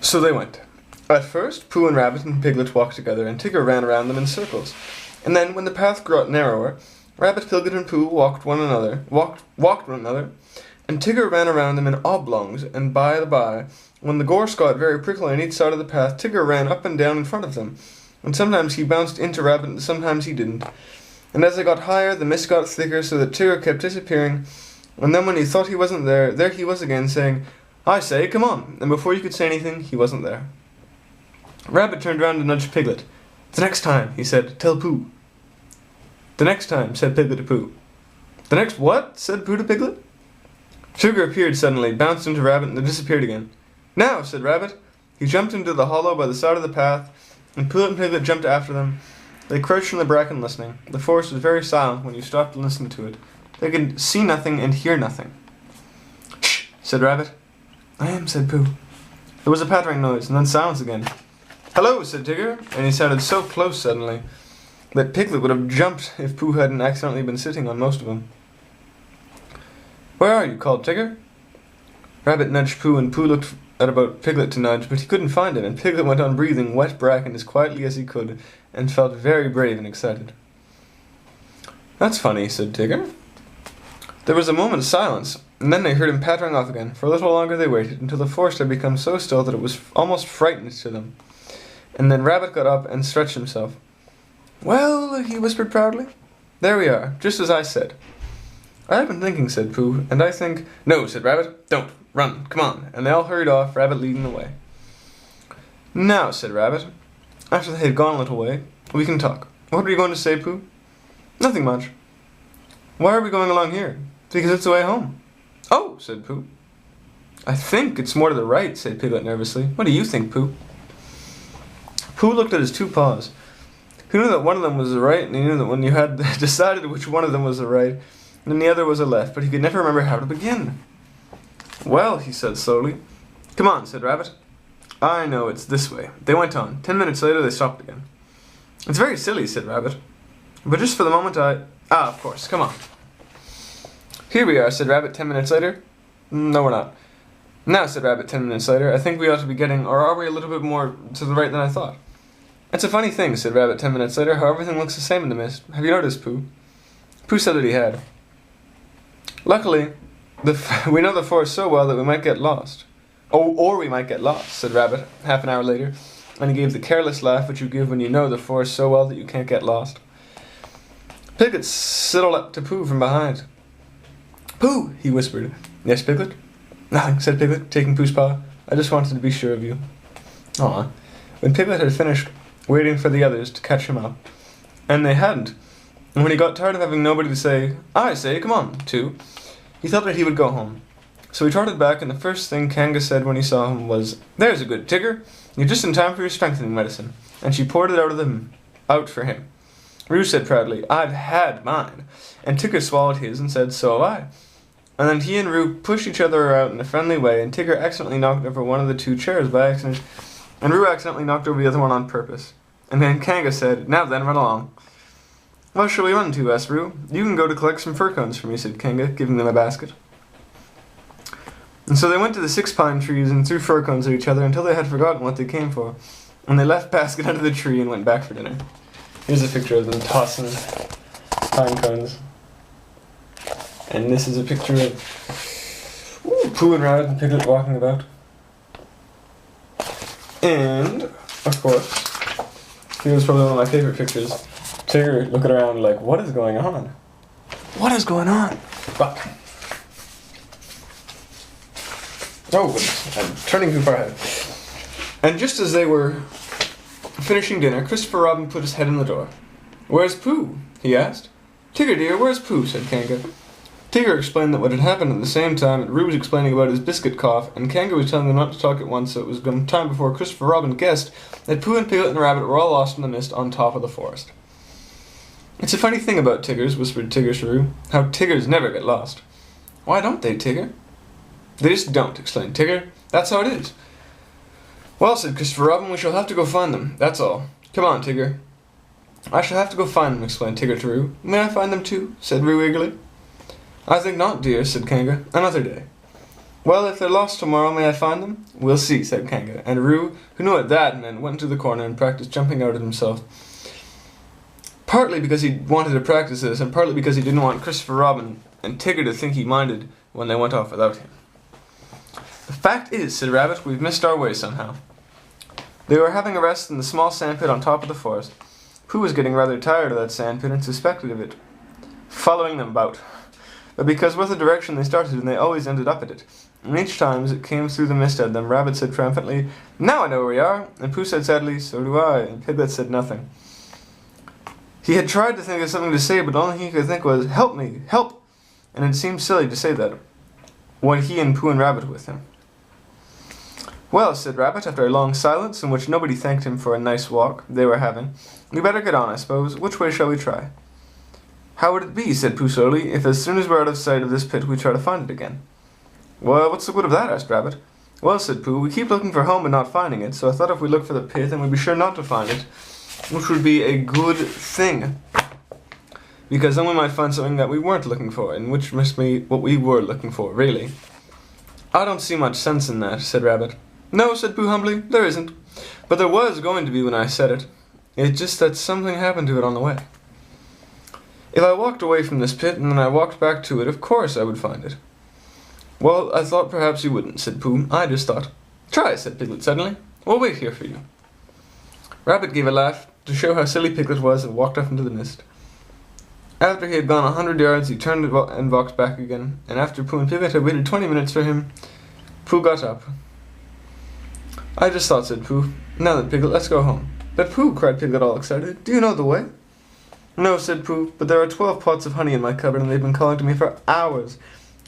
So they went. At first, Pooh and Rabbit and Piglet walked together, and Tigger ran around them in circles. And then, when the path got narrower, Rabbit, Piglet, and Pooh walked one another, and Tigger ran around them in oblongs, and by the by, when the gorse got very prickly on each side of the path, Tigger ran up and down in front of them, and sometimes he bounced into Rabbit, and sometimes he didn't. And as they got higher, the mist got thicker, so that Tigger kept disappearing, and then when he thought he wasn't there, there he was again, saying, "I say, come on," and before you could say anything, he wasn't there. Rabbit turned round and nudged Piglet. "The next time," he said, "tell Pooh." "The next time," said Piglet to Pooh. "The next what?" said Pooh to Piglet. Sugar appeared suddenly, bounced into Rabbit, and then disappeared again. "Now," said Rabbit. He jumped into the hollow by the side of the path, and Piglet and Piglet jumped after them. They crouched in the bracken listening. The forest was very silent when you stopped to listen to it. They could see nothing and hear nothing. "Shh," said Rabbit. "I am," said Pooh. There was a pattering noise, and then silence again. "Hello," said Tigger, and he sounded so close suddenly that Piglet would have jumped if Pooh hadn't accidentally been sitting on most of him. "Where are you?" called Tigger. Rabbit nudged Pooh, and Pooh looked at about Piglet to nudge, but he couldn't find him, and Piglet went on breathing wet bracken as quietly as he could, and felt very brave and excited. "That's funny," said Tigger. There was a moment's silence, and then they heard him pattering off again. For a little longer they waited, until the forest had become so still that it was almost frightening to them. And then Rabbit got up and stretched himself. "Well," he whispered proudly, "there we are, just as I said." "I have been thinking," said Pooh, "and I think—" "No," said Rabbit, "don't. Run, come on," and they all hurried off, Rabbit leading the way. "Now," said Rabbit, after they had gone a little way, "we can talk. What were you going to say, Pooh?" "Nothing much." "Why are we going along here?" "Because it's the way home." "Oh," said Pooh. "I think it's more to the right," said Piglet nervously. "What do you think, Pooh?" Pooh looked at his two paws. He knew that one of them was the right, and he knew that when you had decided which one of them was the right, and then the other was the left, but he could never remember how to begin. "Well," he said slowly. "Come on," said Rabbit. "I know, it's this way." They went on. 10 minutes later they stopped again. "It's very silly," said Rabbit, "but just for the moment of course, come on." "Here we are," said Rabbit 10 minutes later. "No, we're not." "Now," said Rabbit 10 minutes later, "I think we ought to be getting, or are we a little bit more to the right than I thought?" "It's a funny thing," said Rabbit 10 minutes later, "how everything looks the same in the mist. Have you noticed, Pooh?" Pooh said that he had. "Luckily, we know the forest so well that we might get lost." "Oh, or we might get lost," said Rabbit half an hour later, and he gave the careless laugh which you give when you know the forest so well that you can't get lost. Piglet sidled up to Pooh from behind. "Pooh," he whispered. "Yes, Piglet?" "Nothing," said Piglet, taking Pooh's paw. "I just wanted to be sure of you." Aw. When Piglet had finished waiting for the others to catch him up, and they hadn't, and when he got tired of having nobody to say, "I say, come on," to, he thought that he would go home. So he trotted back, and the first thing Kanga said when he saw him was, "There's a good Tigger. You're just in time for your strengthening medicine," and she poured it out for him. Roo said proudly, "I've had mine," and Tigger swallowed his and said, "So have I." And then he and Roo pushed each other out in a friendly way, and Tigger accidentally knocked over one of the two chairs by accident, and Roo accidentally knocked over the other one on purpose. And then Kanga said, "Now then, run along." "Where shall we run to?" asked Roo. "You can go to collect some fir cones for me," said Kanga, giving them a basket. And so they went to the 6 pine trees and threw fir cones at each other until they had forgotten what they came for, and they left basket under the tree and went back for dinner. Here's a picture of them tossing pine cones. And this is a picture of Pooh and Rabbit and Piglet walking about. And, of course, here's probably one of my favorite pictures. Tigger looking around like, what is going on? What is going on? But, I'm turning too far ahead. And just as they were finishing dinner, Christopher Robin put his head in the door. "Where's Pooh?" he asked. "Tigger, dear, where's Pooh?" said Kanga. Tigger explained that what had happened at the same time that Roo was explaining about his biscuit cough, and Kanga was telling them not to talk at once, so it was time before Christopher Robin guessed that Pooh and Piglet and Rabbit were all lost in the mist on top of the forest. "It's a funny thing about Tiggers," whispered Tigger to Roo, "how Tiggers never get lost." "Why don't they, Tigger?" "They just don't," explained Tigger. "That's how it is." "Well," said Christopher Robin, "we shall have to go find them, that's all. Come on, Tigger." "I shall have to go find them," explained Tigger to Roo. "May I find them too?" said Roo eagerly. "I think not, dear," said Kanga. "Another day." Well, if they're lost tomorrow, may I find them? We'll see, said Kanga, and Roo, who knew what that meant, went into the corner and practiced jumping out at himself. Partly because he wanted to practice this, and partly because he didn't want Christopher Robin and Tigger to think he minded when they went off without him. The fact is, said Rabbit, we've missed our way somehow. They were having a rest in the small sandpit on top of the forest. Pooh was getting rather tired of that sandpit and suspected of it following them about. But because with the direction they started in, they always ended up at it. And each time as it came through the mist at them, Rabbit said triumphantly, Now I know where we are. And Pooh said sadly, So do I. And Piglet said nothing. He had tried to think of something to say, but all he could think was, Help me, help! And it seemed silly to say that when he and Pooh and Rabbit were with him. Well, said Rabbit, after a long silence, in which nobody thanked him for a nice walk they were having, we better get on, I suppose. Which way shall we try? How would it be, said Pooh slowly, if as soon as we're out of sight of this pit we try to find it again? Well, what's the good of that, asked Rabbit. Well, said Pooh, we keep looking for home and not finding it, so I thought if we looked for the pit, then we'd be sure not to find it, which would be a good thing. Because then we might find something that we weren't looking for, and which must be what we were looking for, really. I don't see much sense in that, said Rabbit. No, said Pooh humbly, there isn't. But there was going to be when I said it. It's just that something happened to it on the way. If I walked away from this pit and then I walked back to it, of course I would find it. Well, I thought perhaps you wouldn't, said Pooh. I just thought. Try, said Piglet suddenly. We'll wait here for you. Rabbit gave a laugh to show how silly Piglet was and walked off into the mist. After he had gone 100 yards, he turned and walked back again, and after Pooh and Piglet had waited 20 minutes for him, Pooh got up. I just thought, said Pooh. Now then, Piglet, let's go home. But Pooh, cried Piglet all excited, do you know the way? No, said Pooh, but there are 12 pots of honey in my cupboard and they've been calling to me for hours.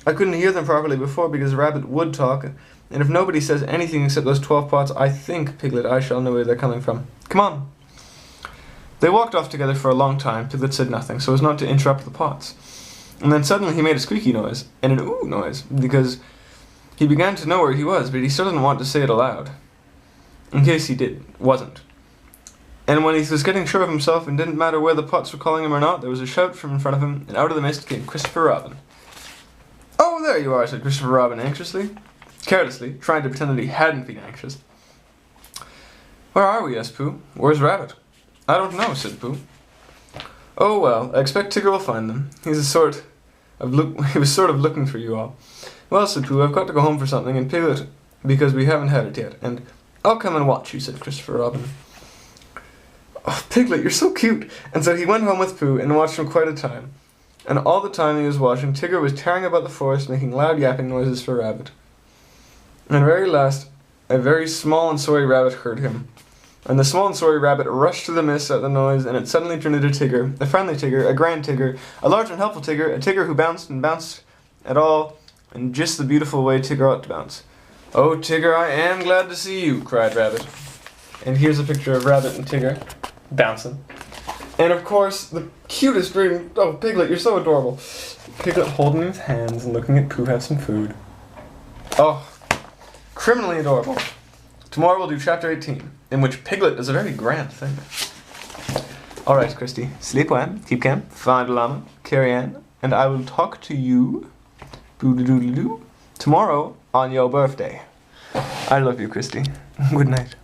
I couldn't hear them properly before because Rabbit would talk, and if nobody says anything except those 12 pots, I think, Piglet, I shall know where they're coming from. Come on. They walked off together for a long time. Piglet said nothing, so as not to interrupt the pots. And then suddenly he made a squeaky noise, and an ooh noise, because he began to know where he was, but he still didn't want to say it aloud. In case he wasn't. And when he was getting sure of himself and didn't matter where the pots were calling him or not, there was a shout from in front of him, and out of the mist came Christopher Robin. Oh, there you are, said Christopher Robin anxiously, carelessly, trying to pretend that he hadn't been anxious. Where are we, asked Pooh. Where's Rabbit? I don't know, said Pooh. Oh well, I expect Tigger will find them. He was sort of looking for you all. Well, said Pooh, I've got to go home for something, and Piglet, because we haven't had it yet, and I'll come and watch you, said Christopher Robin. Oh, Piglet, you're so cute! And so he went home with Pooh and watched him quite a time. And all the time he was watching, Tigger was tearing about the forest, making loud yapping noises for Rabbit. And at very last, a very small and sorry rabbit heard him. And the small and sorry rabbit rushed through the mist at the noise, and it suddenly turned into Tigger, a friendly Tigger, a grand Tigger, a large and helpful Tigger, a Tigger who bounced and bounced at all in just the beautiful way Tigger ought to bounce. Oh, Tigger, I am glad to see you, cried Rabbit. And here's a picture of Rabbit and Tigger bouncing. And of course, the cutest dream. Oh, Piglet, you're so adorable. Piglet holding his hands and looking at Pooh have some food. Oh, criminally adorable. Tomorrow we'll do chapter 18, in which Piglet does a very grand thing. Alright, Christy, sleep well, keep calm, find a llama, carry on, and I will talk to you, boo-doo-doo-doo, tomorrow on your birthday. I love you, Christy. Good night.